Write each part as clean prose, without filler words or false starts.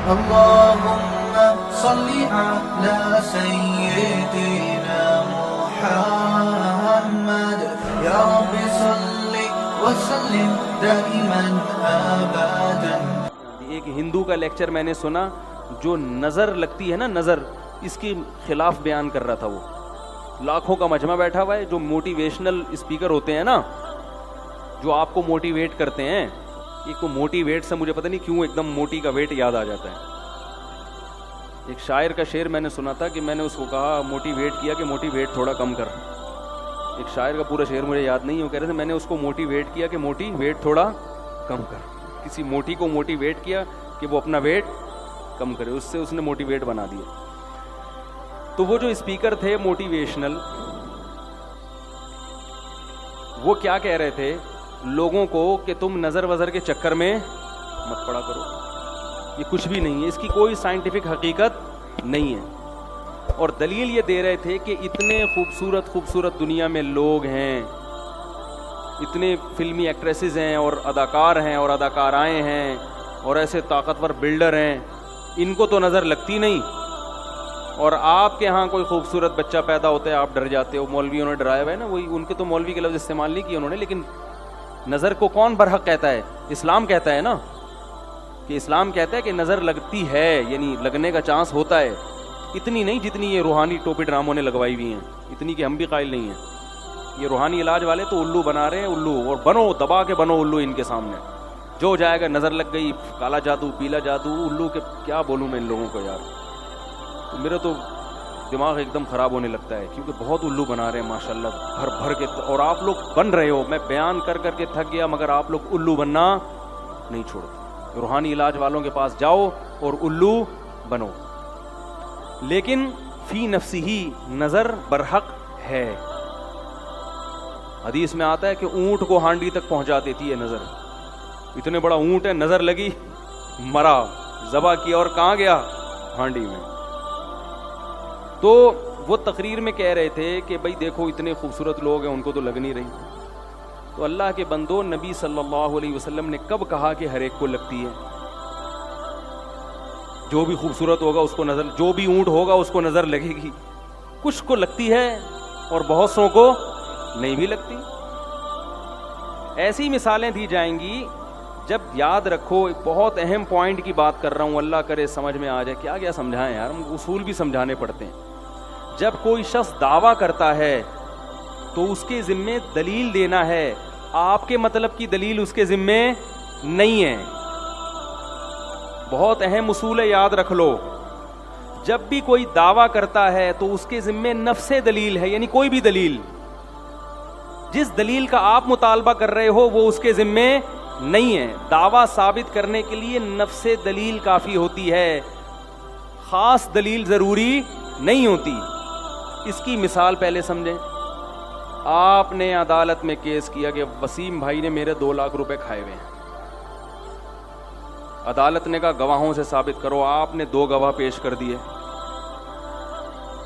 اللهم صل على سيدنا محمد يا رب صل وسلم دائما ابدا. ایک ہندو کا لیکچر میں نے سنا جو نظر لگتی ہے نا، نظر، اس کے خلاف بیان کر رہا تھا. وہ لاکھوں کا مجمع بیٹھا ہوا ہے، جو موٹیویشنل اسپیکر ہوتے ہیں نا، جو آپ کو موٹیویٹ کرتے ہیں. ایک تو موٹیویٹ سے مجھے پتہ نہیں کیوں ایک دم موٹی کا ویٹ یاد آ جاتا ہے. ایک شاعر کا شعر میں نے سنا تھا کہ میں نے اس کو کہا، موٹیویٹ کیا کہ موٹی ویٹ تھوڑا کم کر. ایک شاعر کا پورا شعر مجھے یاد نہیں ہے، وہ کہہ رہے تھے میں نے اس کو موٹیویٹ کیا کہ موٹی ویٹ تھوڑا کم کر. کسی موٹی کو موٹیویٹ کیا کہ وہ اپنا ویٹ کم کرے، اس سے اس نے موٹیویٹ بنا دیا. تو وہ جو اسپیکر تھے موٹیویشنل، وہ کیا کہہ رہے تھے لوگوں کو کہ تم نظر وظر کے چکر میں مت پڑا کرو، یہ کچھ بھی نہیں ہے، اس کی کوئی سائنٹیفک حقیقت نہیں ہے. اور دلیل یہ دے رہے تھے کہ اتنے خوبصورت خوبصورت دنیا میں لوگ ہیں، اتنے فلمی ایکٹریسز ہیں اور اداکار ہیں اور اداکارائیں ہیں اور ایسے طاقتور بلڈر ہیں، ان کو تو نظر لگتی نہیں. اور آپ کے ہاں کوئی خوبصورت بچہ پیدا ہوتا ہے آپ ڈر جاتے ہو. مولویوں نے ڈرایا ہوا ہے نا، وہی ان کے تو مولوی کے لفظ استعمال نہیں کیے انہوں نے، لیکن نظر کو کون برحق کہتا ہے؟ اسلام کہتا ہے نا، کہ اسلام کہتا ہے کہ نظر لگتی ہے، یعنی لگنے کا چانس ہوتا ہے. اتنی نہیں جتنی یہ روحانی ٹوپی ڈراموں نے لگوائی ہوئی ہیں، اتنی کہ ہم بھی قائل نہیں ہیں. یہ روحانی علاج والے تو الو بنا رہے ہیں، الو، اور بنو، دبا کے بنو الو ان کے سامنے. جو جائے گا نظر لگ گئی، کالا جادو، پیلا جادو، الو کے کیا بولوں میں ان لوگوں کو یار. میرا تو دماغ ایک دم خراب ہونے لگتا ہے، کیونکہ بہت الو بنا رہے ہیں ماشاءاللہ بھر بھر کے. اور آپ لوگ بن رہے ہو، میں بیان کر کر کے تھک گیا، مگر آپ لوگ الو بننا نہیں چھوڑتے. روحانی علاج والوں کے پاس جاؤ اور الو بنو. لیکن فی نفسی ہی نظر برحق ہے. حدیث میں آتا ہے کہ اونٹ کو ہانڈی تک پہنچا دیتی ہے نظر. اتنے بڑا اونٹ ہے، نظر لگی، مرا، ذبح کیا اور کہاں گیا؟ ہانڈی میں. تو وہ تقریر میں کہہ رہے تھے کہ بھئی دیکھو اتنے خوبصورت لوگ ہیں، ان کو تو لگ نہیں رہی. تو اللہ کے بندو، نبی صلی اللہ علیہ وسلم نے کب کہا کہ ہر ایک کو لگتی ہے؟ جو بھی خوبصورت ہوگا اس کو نظر، جو بھی اونٹ ہوگا اس کو نظر لگے گی. کچھ کو لگتی ہے اور بہت سو کو نہیں بھی لگتی. ایسی مثالیں دی جائیں گی. جب یاد رکھو، ایک بہت اہم پوائنٹ کی بات کر رہا ہوں، اللہ کرے سمجھ میں آ جائے. کیا سمجھائیں یار، ہم اصول بھی سمجھانے پڑتے ہیں. جب کوئی شخص دعویٰ کرتا ہے تو اس کے ذمے دلیل دینا ہے. آپ کے مطلب کی دلیل اس کے ذمے نہیں ہے. بہت اہم اصول ہے، یاد رکھ لو. جب بھی کوئی دعویٰ کرتا ہے تو اس کے ذمے نفس دلیل ہے، یعنی کوئی بھی دلیل. جس دلیل کا آپ مطالبہ کر رہے ہو وہ اس کے ذمے نہیں ہے. دعویٰ ثابت کرنے کے لیے نفس دلیل کافی ہوتی ہے، خاص دلیل ضروری نہیں ہوتی. اس کی مثال پہلے سمجھیں. آپ نے عدالت میں کیس کیا کہ وسیم بھائی نے میرے 2 لاکھ روپے کھائے ہوئے ہیں. عدالت نے کہا گواہوں سے ثابت کرو. آپ نے 2 گواہ پیش کر دیے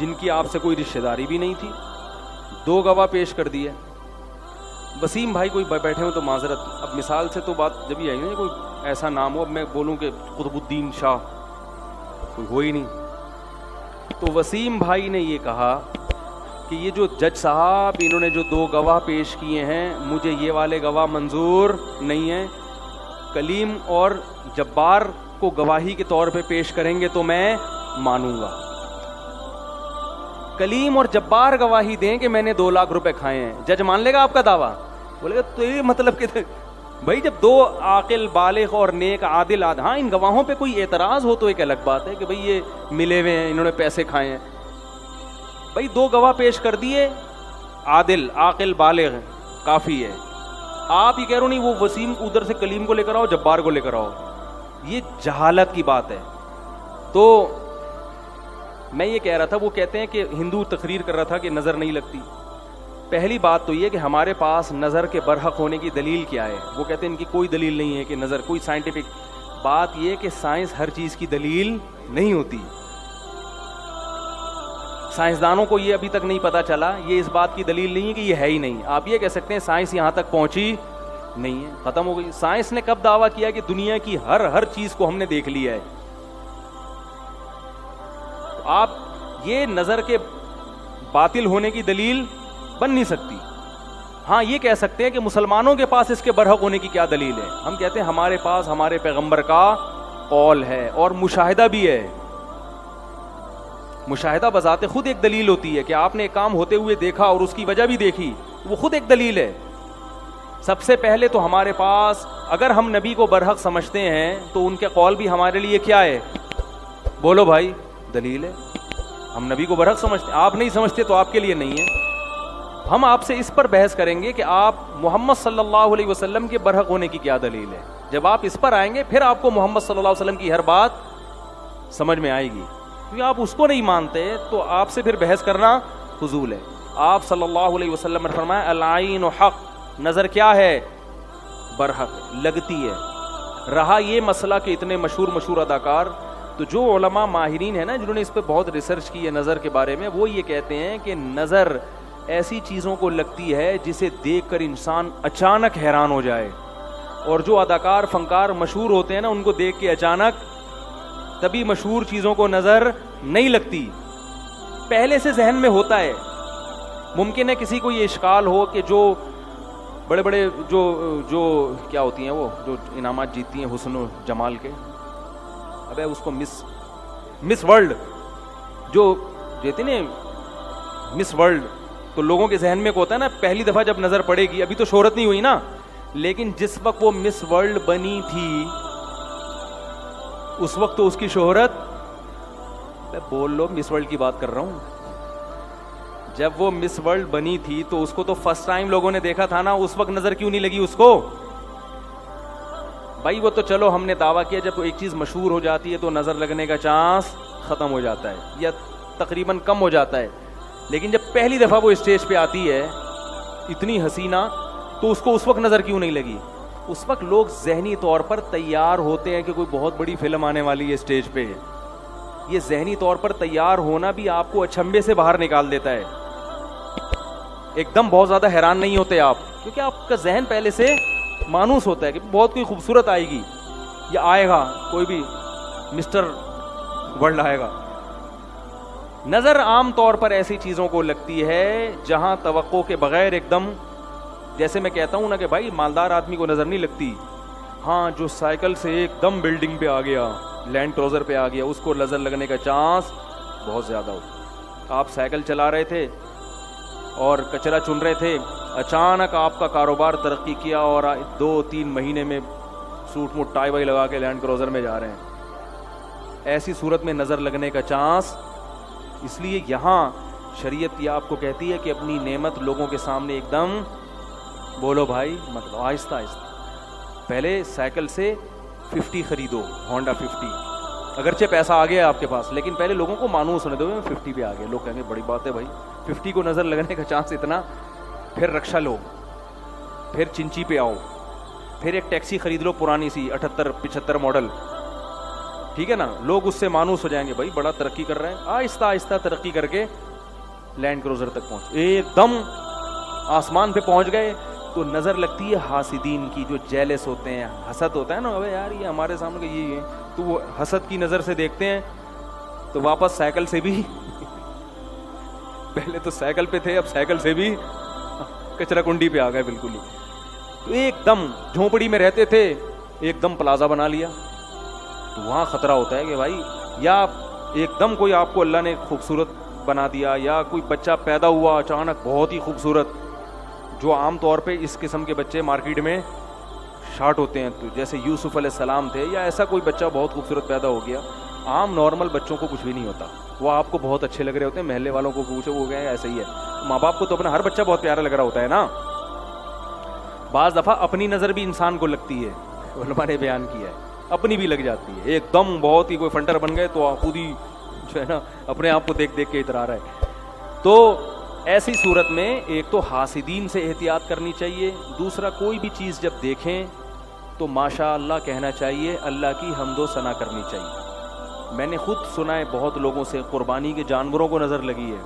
جن کی آپ سے کوئی رشتہ داری بھی نہیں تھی. 2 گواہ پیش کر دیے. وسیم بھائی کوئی بیٹھے ہوں تو معذرت، اب مثال سے تو بات جب ہی آئی نا، کوئی ایسا نام ہو، اب میں بولوں کہ قطب الدین شاہ، کوئی ہو ہی نہیں. تو وسیم بھائی نے یہ کہا کہ یہ جو جج صاحب انہوں نے جو 2 گواہ پیش کیے ہیں، مجھے یہ والے گواہ منظور نہیں ہیں. کلیم اور جبار کو گواہی کے طور پہ پیش کریں گے تو میں مانوں گا. کلیم اور جبار گواہی دیں کہ میں نے 2 لاکھ روپے کھائے ہیں، جج مان لے گا آپ کا دعویٰ؟ بولے گا تو یہ مطلب کہ بھائی جب 2 عاقل بالغ اور نیک عادل ہاں ان گواہوں پہ کوئی اعتراض ہو تو ایک الگ بات ہے کہ بھئی یہ ملے ہوئے ہیں، انہوں نے پیسے کھائے ہیں. بھئی 2 گواہ پیش کر دیے، عادل عاقل بالغ، کافی ہے. آپ یہ کہہ رہے ہو نہیں وہ وسیم ادھر سے کلیم کو لے کر آؤ، جبار کو لے کر آؤ. یہ جہالت کی بات ہے. تو میں یہ کہہ رہا تھا، وہ کہتے ہیں کہ ہندو تقریر کر رہا تھا کہ نظر نہیں لگتی. پہلی بات تو یہ کہ ہمارے پاس نظر کے برحق ہونے کی دلیل کیا ہے. وہ کہتے ہیں ان کی کوئی دلیل نہیں ہے کہ نظر، کوئی سائنٹیفک بات. یہ کہ سائنس ہر چیز کی دلیل نہیں ہوتی. سائنسدانوں کو یہ ابھی تک نہیں پتا چلا، یہ اس بات کی دلیل نہیں ہے کہ یہ ہے ہی نہیں. آپ یہ کہہ سکتے ہیں سائنس یہاں تک پہنچی نہیں ہے، ختم ہو گئی. سائنس نے کب دعویٰ کیا کہ دنیا کی ہر چیز کو ہم نے دیکھ لیا ہے؟ آپ یہ نظر کے باطل ہونے کی دلیل بن نہیں سکتی. ہاں یہ کہہ سکتے ہیں کہ مسلمانوں کے پاس اس کے برحق ہونے کی کیا دلیل ہے. ہم کہتے ہیں ہمارے پاس ہمارے پیغمبر کا قول ہے اور مشاہدہ بھی ہے. مشاہدہ بذات خود ایک دلیل ہوتی ہے کہ آپ نے ایک کام ہوتے ہوئے دیکھا اور اس کی وجہ بھی دیکھی, وہ خود ایک دلیل ہے. سب سے پہلے تو ہمارے پاس اگر ہم نبی کو برحق سمجھتے ہیں تو ان کے قول بھی ہمارے لیے کیا ہے؟ بولو بھائی, دلیل ہے. ہم نبی کو برحق سمجھتے ہیں, آپ نہیں سمجھتے تو آپ کے لیے نہیں ہے. ہم آپ سے اس پر بحث کریں گے کہ آپ محمد صلی اللہ علیہ وسلم کے برحق ہونے کی کیا دلیل ہے. جب آپ اس پر آئیں گے پھر آپ کو محمد صلی اللہ علیہ وسلم کی ہر بات سمجھ میں آئے گی. کیونکہ آپ اس کو نہیں مانتے تو آپ سے پھر بحث کرنا فضول ہے. آپ صلی اللہ علیہ وسلم نے فرمایا العین حق, نظر کیا ہے؟ برحق, لگتی ہے. رہا یہ مسئلہ کہ اتنے مشہور اداکار, تو جو علماء ماہرین ہیں نا جنہوں نے اس پہ بہت ریسرچ کی ہے نظر کے بارے میں, وہ یہ کہتے ہیں کہ نظر ایسی چیزوں کو لگتی ہے جسے دیکھ کر انسان اچانک حیران ہو جائے. اور جو اداکار فنکار مشہور ہوتے ہیں نا ان کو دیکھ کے اچانک تبھی مشہور چیزوں کو نظر نہیں لگتی, پہلے سے ذہن میں ہوتا ہے. ممکن ہے کسی کو یہ اشکال ہو کہ جو بڑے بڑے جو کیا ہوتی ہیں وہ جو انعامات جیتتی ہیں حسن و جمال کے, ابے اس کو مس ورلڈ جو دیتے نا مس ورلڈ, تو لوگوں کے ذہن میں کو ہوتا ہے نا پہلی دفعہ جب نظر پڑے گی, ابھی تو شہرت نہیں ہوئی نا, لیکن جس وقت وہ مس ورلڈ بنی تھی اس وقت تو اس کی شہرت, بول لو مس ورلڈ کی بات کر رہا ہوں, جب وہ مس ورلڈ بنی تھی تو اس کو تو فرسٹ ٹائم لوگوں نے دیکھا تھا نا, اس وقت نظر کیوں نہیں لگی اس کو؟ بھائی وہ تو چلو ہم نے دعویٰ کیا جب ایک چیز مشہور ہو جاتی ہے تو نظر لگنے کا چانس ختم ہو جاتا ہے یا تقریباً کم ہو جاتا ہے, لیکن جب پہلی دفعہ وہ اسٹیج پہ آتی ہے اتنی حسینہ, تو اس کو اس وقت نظر کیوں نہیں لگی؟ اس وقت لوگ ذہنی طور پر تیار ہوتے ہیں کہ کوئی بہت بڑی فلم آنے والی ہے اسٹیج پہ. یہ ذہنی طور پر تیار ہونا بھی آپ کو اچھمبے سے باہر نکال دیتا ہے. ایک دم بہت زیادہ حیران نہیں ہوتے آپ, کیونکہ آپ کا ذہن پہلے سے مانوس ہوتا ہے کہ بہت کوئی خوبصورت آئے گی یا آئے گا, کوئی بھی مسٹر ورلڈ آئے گا. نظر عام طور پر ایسی چیزوں کو لگتی ہے جہاں توقع کے بغیر ایک دم, جیسے میں کہتا ہوں نا کہ بھائی مالدار آدمی کو نظر نہیں لگتی, ہاں جو سائیکل سے ایک دم بلڈنگ پہ آ گیا, لینڈ کروزر پہ آ گیا, اس کو نظر لگنے کا چانس بہت زیادہ ہوتا. آپ سائیکل چلا رہے تھے اور کچرا چن رہے تھے, اچانک آپ کا کاروبار ترقی کیا اور 2-3 مہینے میں سوٹ موٹ ٹائی وائی لگا کے لینڈ کروزر میں جا رہے ہیں. ایسی صورت میں نظر لگنے کا چانس, اس لیے یہاں شریعت یہ آپ کو کہتی ہے کہ اپنی نعمت لوگوں کے سامنے ایک دم, بولو بھائی مطلب آہستہ آہستہ, پہلے سائیکل سے 50 خریدو, ہونڈا 50, اگرچہ پیسہ آ گیا آپ کے پاس, لیکن پہلے لوگوں کو مانوس ہونے دو 50 پہ آ گیا. لوگ کہیں گے بڑی بات ہے بھائی 50 کو نظر لگنے کا چانس اتنا, پھر رکشا لو, پھر چنچی پہ آؤ, پھر ایک ٹیکسی خرید لو پرانی سی 78-75 ماڈل, ٹھیک ہے نا, لوگ اس سے مانوس ہو جائیں گے بھائی بڑا ترقی کر رہے ہیں. آہستہ آہستہ ترقی کر کے لینڈ کروزر تک پہنچ, ایک دم آسمان پہ پہنچ گئے تو نظر لگتی ہے حاسدین کی, جو جیلس ہوتے ہیں, حسد ہوتا ہے نا, ابے یار یہ ہمارے سامنے یہ ہے, تو وہ حسد کی نظر سے دیکھتے ہیں تو واپس سائیکل سے بھی پہلے تو سائیکل پہ تھے, اب سائیکل سے بھی کچرا کنڈی پہ آ گئے بالکل ہی. تو ایک دم جھونپڑی میں رہتے تھے, ایک دم پلازا بنا لیا, تو وہاں خطرہ ہوتا ہے کہ بھائی یا ایک دم کوئی آپ کو اللہ نے خوبصورت بنا دیا, یا کوئی بچہ پیدا ہوا اچانک بہت ہی خوبصورت, جو عام طور پہ اس قسم کے بچے مارکیٹ میں شارٹ ہوتے ہیں, تو جیسے یوسف علیہ السلام تھے, یا ایسا کوئی بچہ بہت خوبصورت پیدا ہو گیا. عام نارمل بچوں کو کچھ بھی نہیں ہوتا, وہ آپ کو بہت اچھے لگ رہے ہوتے ہیں, محلے والوں کو پوچھو وہ گئے ایسا ہی ہے. ماں باپ کو تو اپنا ہر بچہ بہت پیارا لگ رہا ہوتا ہے نا. بعض دفعہ اپنی نظر بھی انسان کو لگتی ہے, علماء نے بیان کیا ہے, اپنی بھی لگ جاتی ہے. ایک دم بہت ہی کوئی فنٹر بن گئے تو خود ہی جو ہے نا اپنے آپ کو دیکھ دیکھ کے اترا رہا ہے. تو ایسی صورت میں ایک تو حاسدین سے احتیاط کرنی چاہیے, دوسرا کوئی بھی چیز جب دیکھیں تو ماشاء اللہ کہنا چاہیے, اللہ کی حمد و ثنا کرنی چاہیے. میں نے خود سنا ہے بہت لوگوں سے قربانی کے جانوروں کو نظر لگی ہے,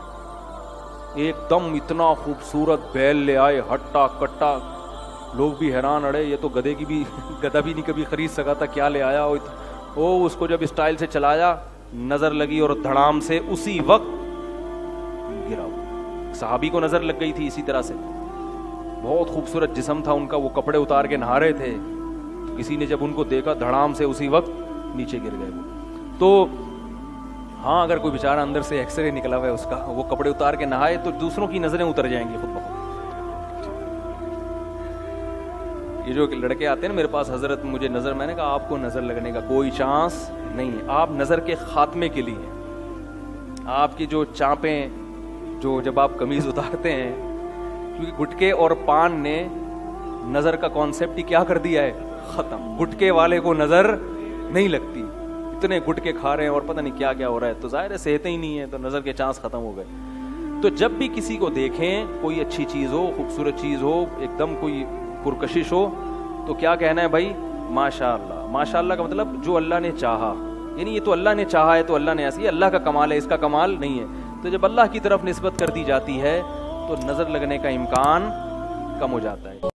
ایک دم اتنا خوبصورت بیل لے آئے ہٹا کٹا, لوگ بھی حیران, اڑے یہ تو گدھا بھی نہیں کبھی خرید سکا تھا, کیا لے آیا. اس کو جب اسٹائل سے چلایا نظر لگی اور دھڑام سے اسی وقت گرا وہ. صحابی کو نظر لگ گئی تھی اسی طرح سے, بہت خوبصورت جسم تھا ان کا, وہ کپڑے اتار کے نہا رہے تھے, کسی نے جب ان کو دیکھا دھڑام سے اسی وقت نیچے گر گئے وہ. تو ہاں اگر کوئی بیچارہ اندر سے ایکس رے نکلا ہوا ہے اس کا, وہ کپڑے اتار کے نہائے تو دوسروں کی نظریں اتر جائیں گی خود بخود. یہ جو لڑکے آتے ہیں نا میرے پاس, حضرت مجھے نظر, میں نے کہا آپ کو نظر لگنے کا کوئی چانس نہیں ہے, آپ نظر کے خاتمے کے لیے, آپ کی جو چانپیں, جو جب آپ قمیض اتارتے ہیں, کیونکہ گٹکے اور پان نے نظر کا کانسیپٹ ہی کیا کر دیا ہے, ختم. گٹکے والے کو نظر نہیں لگتی, اتنے گٹکے کھا رہے ہیں اور پتہ نہیں کیا کیا ہو رہا ہے, تو ظاہر ہے صحتیں ہی نہیں ہے, تو نظر کے چانس ختم ہو گئے. تو جب بھی کسی کو دیکھیں, کوئی اچھی چیز ہو, خوبصورت چیز ہو, ایک دم کوئی پرکشش ہو, تو کیا کہنا ہے بھائی, ماشاء اللہ. ماشاء اللہ کا مطلب جو اللہ نے چاہا, یعنی یہ تو اللہ نے چاہا ہے تو اللہ نے ایسی, اللہ کا کمال ہے, اس کا کمال نہیں ہے. تو جب اللہ کی طرف نسبت کر دی جاتی ہے تو نظر لگنے کا امکان کم ہو جاتا ہے.